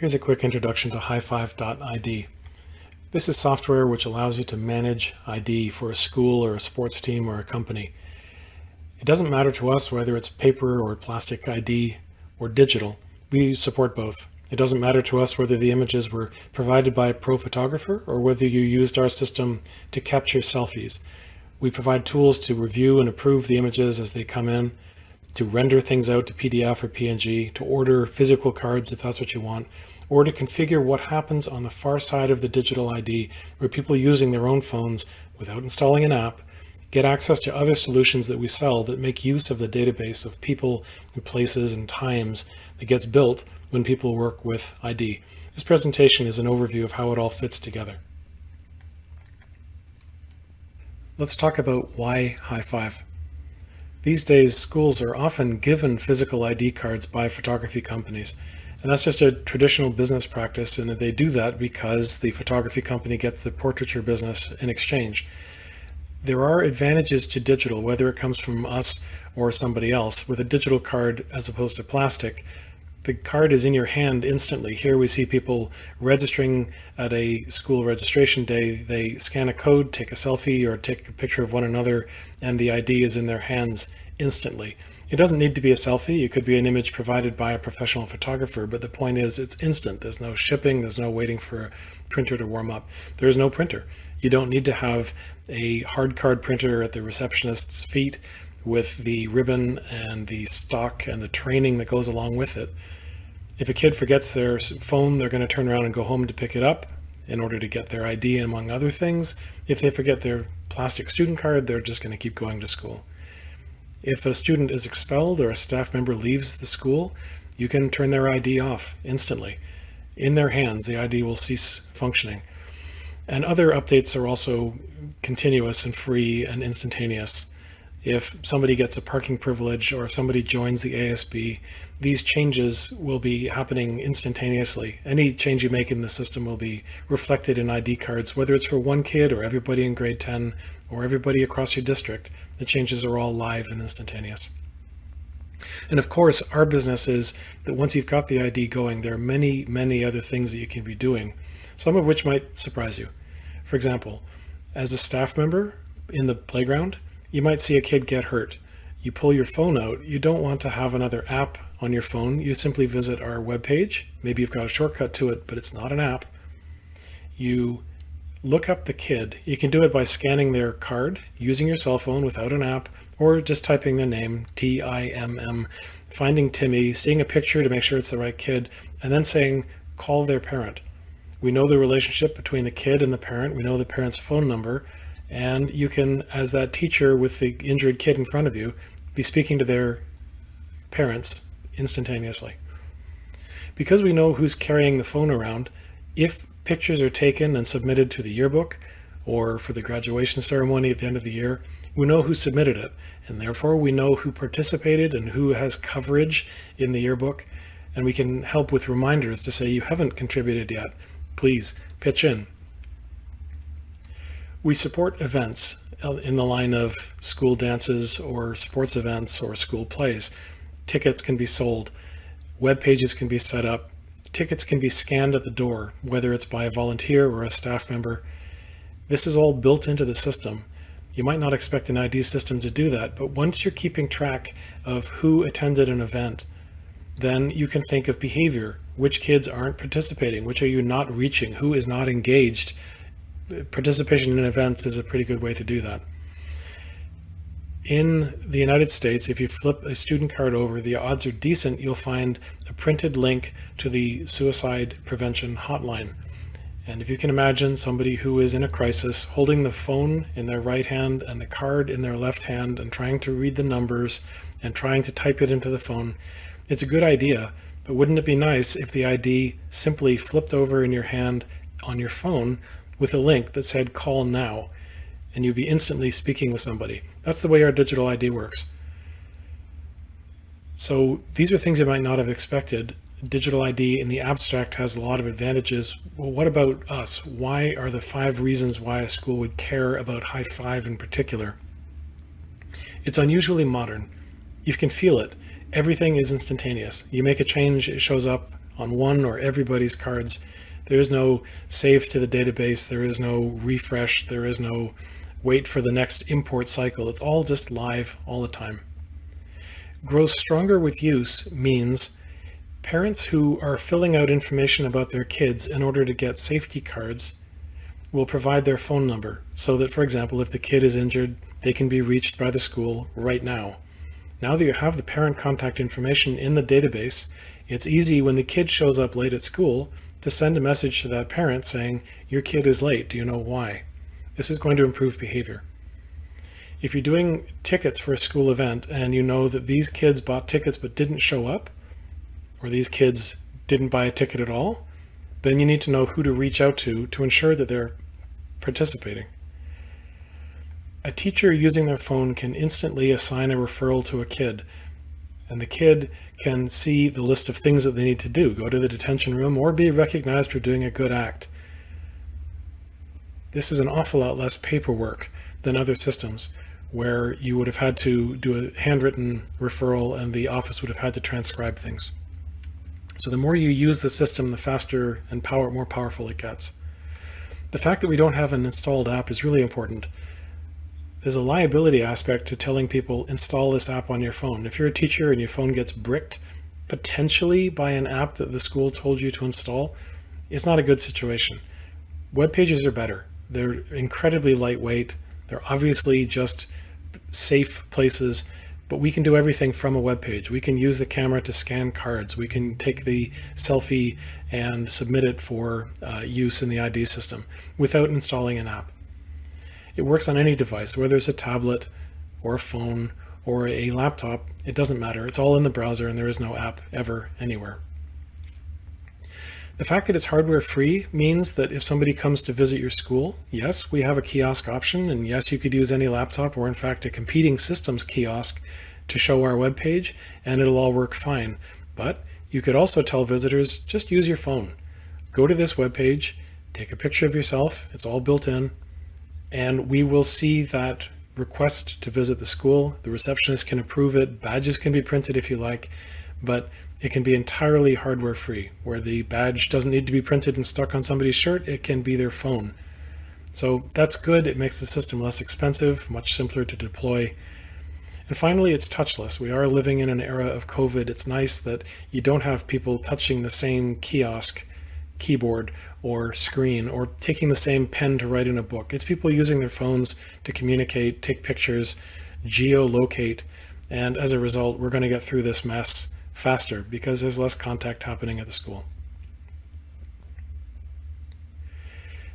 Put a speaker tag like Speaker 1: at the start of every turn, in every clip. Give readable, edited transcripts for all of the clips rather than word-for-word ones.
Speaker 1: Here's a quick introduction to High5.id. This is software which allows you to manage ID for a school or a sports team or a company. It doesn't matter to us whether it's paper or plastic ID or digital. We support both. It doesn't matter to us whether the images were provided by a pro photographer or whether you used our system to capture selfies. We provide tools to review and approve the images as they come in, to render things out to PDF or PNG, to order physical cards if that's what you want, or to configure what happens on the far side of the digital ID, where people using their own phones without installing an app get access to other solutions that we sell that make use of the database of people and places and times that gets built when people work with ID. This presentation is an overview of how it all fits together. Let's talk about why High5. These days, schools are often given physical ID cards by photography companies, and that's just a traditional business practice, and they do that because the photography company gets the portraiture business in exchange. There are advantages to digital, whether it comes from us or somebody else. With a digital card as opposed to plastic, the card is in your hand instantly. Here we see people registering at a school registration day. They scan a code, take a selfie, or take a picture of one another, and the ID is in their hands instantly. It doesn't need to be a selfie. It could be an image provided by a professional photographer, but the point is it's instant. There's no shipping. There's no waiting for a printer to warm up. There's no printer. You don't need to have a hard card printer at the receptionist's feet with the ribbon and the stock and the training that goes along with it. If a kid forgets their phone, they're going to turn around and go home to pick it up in order to get their ID, among other things. If they forget their plastic student card, they're just going to keep going to school. If a student is expelled or a staff member leaves the school, you can turn their ID off instantly. In their hands, the ID will cease functioning. And other updates are also continuous and free and instantaneous. If somebody gets a parking privilege or if somebody joins the ASB, these changes will be happening instantaneously. Any change you make in the system will be reflected in ID cards, whether it's for one kid or everybody in grade 10 or everybody across your district. The changes are all live and instantaneous. And of course, our business is that once you've got the ID going, there are many, many other things that you can be doing, some of which might surprise you. For example, as a staff member in the playground, you might see a kid get hurt. You pull your phone out. You don't want to have another app on your phone. You simply visit our webpage. Maybe you've got a shortcut to it, but it's not an app. You look up the kid. You can do it by scanning their card, using your cell phone without an app, or just typing their name, Timm, finding Timmy, seeing a picture to make sure it's the right kid, and then saying, call their parent. We know the relationship between the kid and the parent. We know the parent's phone number. And you can, as that teacher with the injured kid in front of you, be speaking to their parents instantaneously. Because we know who's carrying the phone around, if pictures are taken and submitted to the yearbook or for the graduation ceremony at the end of the year, we know who submitted it. And therefore we know who participated and who has coverage in the yearbook. And we can help with reminders to say you haven't contributed yet. Please pitch in. We support events in the line of school dances or sports events or school plays. Tickets can be sold. Web pages can be set up. Tickets can be scanned at the door, whether it's by a volunteer or a staff member. This is all built into the system. You might not expect an ID system to do that, but once you're keeping track of who attended an event, then you can think of behavior. Which kids aren't participating? Which are you not reaching? Who is not engaged? Participation in events is a pretty good way to do that. In the United States, if you flip a student card over, the odds are decent you'll find a printed link to the suicide prevention hotline. And if you can imagine somebody who is in a crisis holding the phone in their right hand and the card in their left hand and trying to read the numbers and trying to type it into the phone, it's a good idea, but wouldn't it be nice if the ID simply flipped over in your hand on your phone with a link that said call now, and you'd be instantly speaking with somebody. That's the way our digital ID works. So these are things you might not have expected. Digital ID in the abstract has a lot of advantages. Well, what about us? Why are the 5 reasons why a school would care about High5 in particular? It's unusually modern. You can feel it. Everything is instantaneous. You make a change, it shows up on one or everybody's cards. There is no save to the database. There is no refresh. There is no wait for the next import cycle. It's all just live all the time. Grow stronger with use means parents who are filling out information about their kids in order to get safety cards will provide their phone number so that, for example, if the kid is injured, they can be reached by the school right now. Now that you have the parent contact information in the database, it's easy when the kid shows up late at school to send a message to that parent saying, your kid is late, do you know why? This is going to improve behavior. If you're doing tickets for a school event and you know that these kids bought tickets but didn't show up, or these kids didn't buy a ticket at all, then you need to know who to reach out to ensure that they're participating. A teacher using their phone can instantly assign a referral to a kid, and the kid can see the list of things that they need to do, go to the detention room, or be recognized for doing a good act. This is an awful lot less paperwork than other systems, where you would have had to do a handwritten referral and the office would have had to transcribe things. So the more you use the system, the faster and more powerful it gets. The fact that we don't have an installed app is really important. There's a liability aspect to telling people, install this app on your phone. If you're a teacher and your phone gets bricked, potentially by an app that the school told you to install, it's not a good situation. Web pages are better. They're incredibly lightweight. They're obviously just safe places, but we can do everything from a web page. We can use the camera to scan cards. We can take the selfie and submit it for use in the ID system without installing an app. It works on any device, whether it's a tablet or a phone or a laptop. It doesn't matter. It's all in the browser and there is no app ever anywhere. The fact that it's hardware free means that if somebody comes to visit your school, yes, we have a kiosk option, and yes, you could use any laptop or in fact a competing systems kiosk to show our web page, and it'll all work fine. But you could also tell visitors, just use your phone. Go to this web page, take a picture of yourself, it's all built in, and we will see that request to visit the school. The receptionist can approve it, badges can be printed if you like, but it can be entirely hardware free, where the badge doesn't need to be printed and stuck on somebody's shirt, it can be their phone. So that's good, it makes the system less expensive, much simpler to deploy. And finally, it's touchless. We are living in an era of COVID. It's nice that you don't have people touching the same kiosk, keyboard, or screen, or taking the same pen to write in a book. It's people using their phones to communicate, take pictures, geolocate, and as a result, we're going to get through this mess faster because there's less contact happening at the school.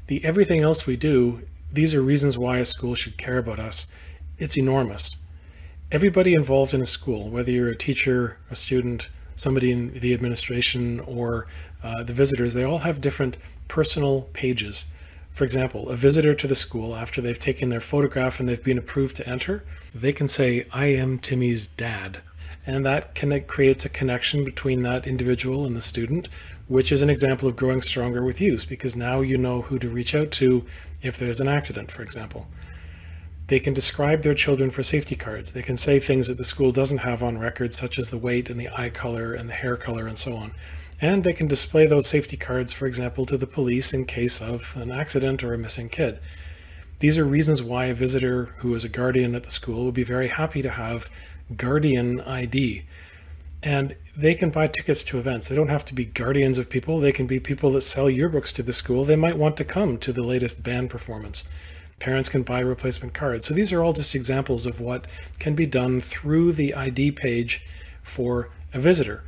Speaker 1: The everything else we do, these are reasons why a school should care about us. It's enormous. Everybody involved in a school, whether you're a teacher, a student, somebody in the administration, or the visitors, they all have different personal pages. For example, a visitor to the school, after they've taken their photograph and they've been approved to enter, they can say, I am Timmy's dad. And that creates a connection between that individual and the student, which is an example of growing stronger with use, because now you know who to reach out to if there's an accident, for example. They can describe their children for safety cards. They can say things that the school doesn't have on record, such as the weight and the eye color and the hair color and so on. And they can display those safety cards, for example, to the police in case of an accident or a missing kid. These are reasons why a visitor who is a guardian at the school would be very happy to have guardian ID. And they can buy tickets to events. They don't have to be guardians of people. They can be people that sell yearbooks to the school. They might want to come to the latest band performance. Parents can buy replacement cards. So these are all just examples of what can be done through the ID page for a visitor.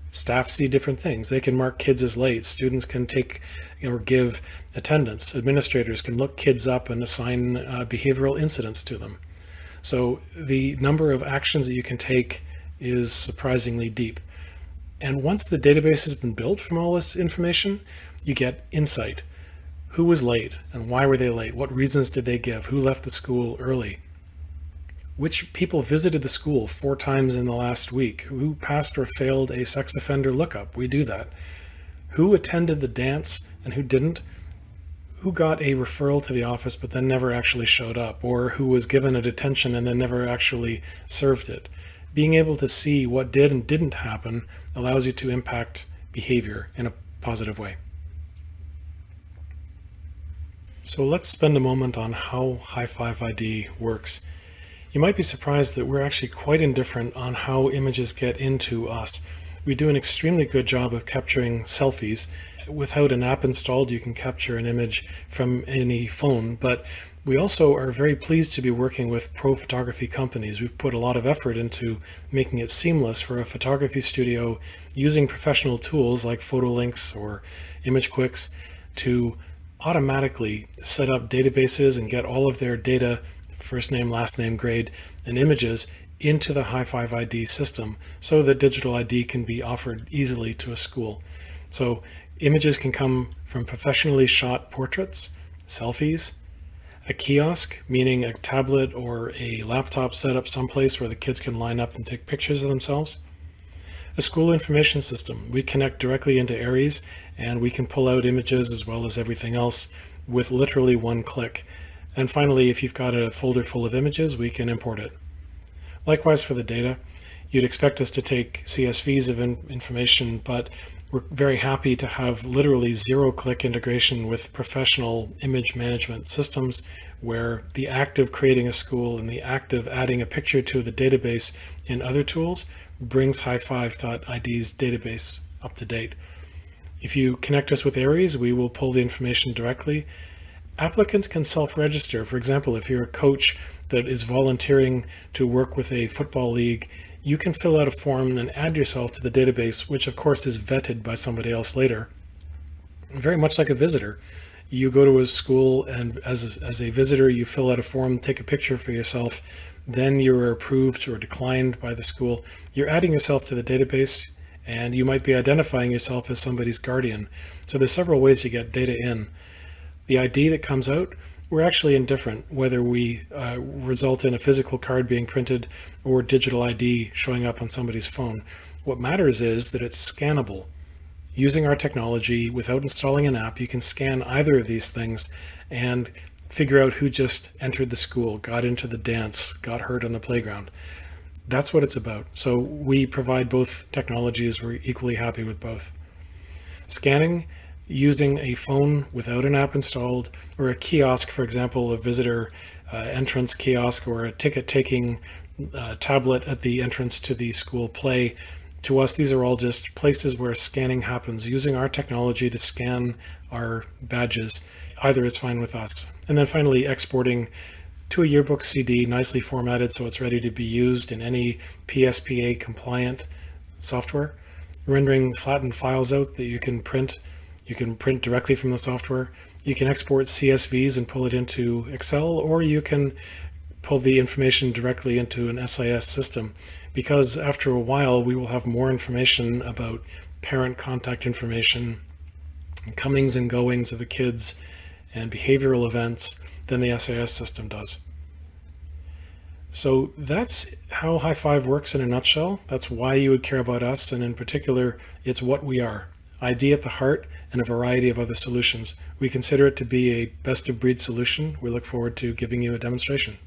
Speaker 1: Staff see different things. They can mark kids as late. Students can take or give attendance. Administrators can look kids up and assign behavioral incidents to them. So the number of actions that you can take is surprisingly deep. And once the database has been built from all this information, you get insight. Who was late and why were they late? What reasons did they give? Who left the school early? Which people visited the school 4 times in the last week? Who passed or failed a sex offender lookup? We do that. Who attended the dance and who didn't? Who got a referral to the office but then never actually showed up, or who was given a detention and then never actually served it? Being able to see what did and didn't happen allows you to impact behavior in a positive way. So let's spend a moment on how High5 ID works. You might be surprised that we're actually quite indifferent on how images get into us. We do an extremely good job of capturing selfies. Without an app installed, you can capture an image from any phone, but we also are very pleased to be working with pro photography companies. We've put a lot of effort into making it seamless for a photography studio using professional tools like PhotoLinks or ImageQuicks to automatically set up databases and get all of their data, first name, last name, grade, and images into the High5 ID system so that digital ID can be offered easily to a school. So images can come from professionally shot portraits, selfies, a kiosk, meaning a tablet or a laptop set up someplace where the kids can line up and take pictures of themselves. A school information system. We connect directly into Aries and we can pull out images as well as everything else with literally one click. And finally, if you've got a folder full of images, we can import it. Likewise for the data, you'd expect us to take CSVs of information, but we're very happy to have literally zero-click integration with professional image management systems where the act of creating a school and the act of adding a picture to the database in other tools brings High5.id's database up to date. If you connect us with Aries, we will pull the information directly. Applicants can self-register. For example, if you're a coach that is volunteering to work with a football league, you can fill out a form and add yourself to the database, which of course is vetted by somebody else later. Very much like a visitor. You go to a school and as a visitor, you fill out a form, take a picture for yourself, then you're approved or declined by the school. You're adding yourself to the database and you might be identifying yourself as somebody's guardian. So there's several ways you get data in. The ID that comes out, we're actually indifferent whether we result in a physical card being printed or digital ID showing up on somebody's phone. What matters is that it's scannable. Using our technology without installing an app, you can scan either of these things and figure out who just entered the school, got into the dance, got hurt on the playground. That's what it's about. So we provide both technologies. We're equally happy with both. Scanning using a phone without an app installed, or a kiosk, for example, a visitor entrance kiosk or a ticket-taking tablet at the entrance to the school play. To us, these are all just places where scanning happens. Using our technology to scan our badges, either is fine with us. And then finally, exporting to a yearbook CD, nicely formatted so it's ready to be used in any PSPA compliant software. Rendering flattened files out that you can print. You can print directly from the software. You can export CSVs and pull it into Excel, or you can pull the information directly into an SIS system, because after a while we will have more information about parent contact information, comings and goings of the kids, and behavioral events than the SIS system does. So that's how High5 works in a nutshell. That's why you would care about us, and in particular, it's what we are. ID at the heart and a variety of other solutions. We consider it to be a best-of-breed solution. We look forward to giving you a demonstration.